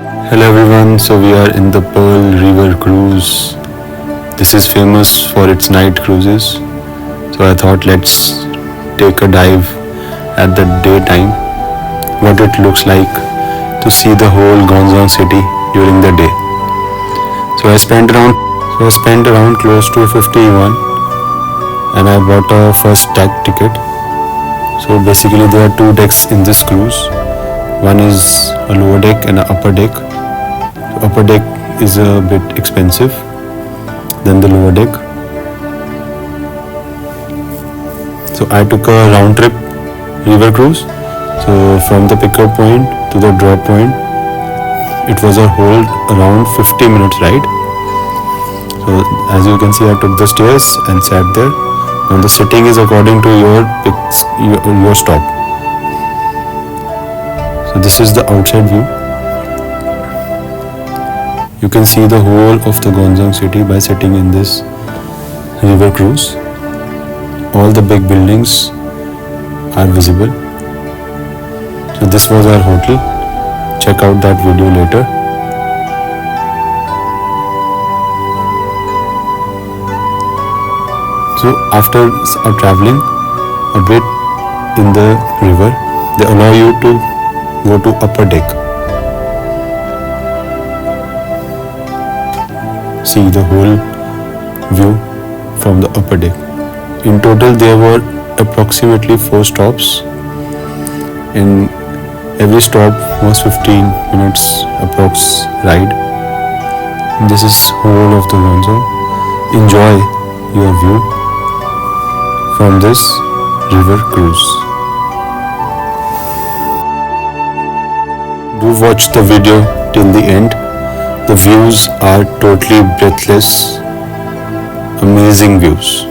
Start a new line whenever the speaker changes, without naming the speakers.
Hello everyone, so we are in the Pearl River cruise. This is famous for its night cruises. So I thought let's take a dive at the daytime, what it looks like to see the whole Guangzhou city during the day. So I spent around close to 50 yuan and I bought a first deck ticket. So basically there are two decks in this cruise. One is a lower deck and an upper deck. So upper deck is a bit expensive than the lower deck. So I took a round trip river cruise. So from the pickup point to the drop point, it was a whole around 50 minutes ride. So as you can see, I took the stairs and sat there. Now the sitting is according to your stop. So this is the outside view. You can see the whole of the Guangzhou city by sitting in this river cruise. All the big buildings are visible. So this was our hotel. Check out that video later. So after traveling a bit in the river, they allow you to go to upper deck. See the whole view from the upper deck. In total there were approximately 4 stops, and every stop was 15 minutes approx ride. This is whole of the Guangzhou. Enjoy your view from this river cruise. Do watch the video till the end. The views are totally breathless, amazing views.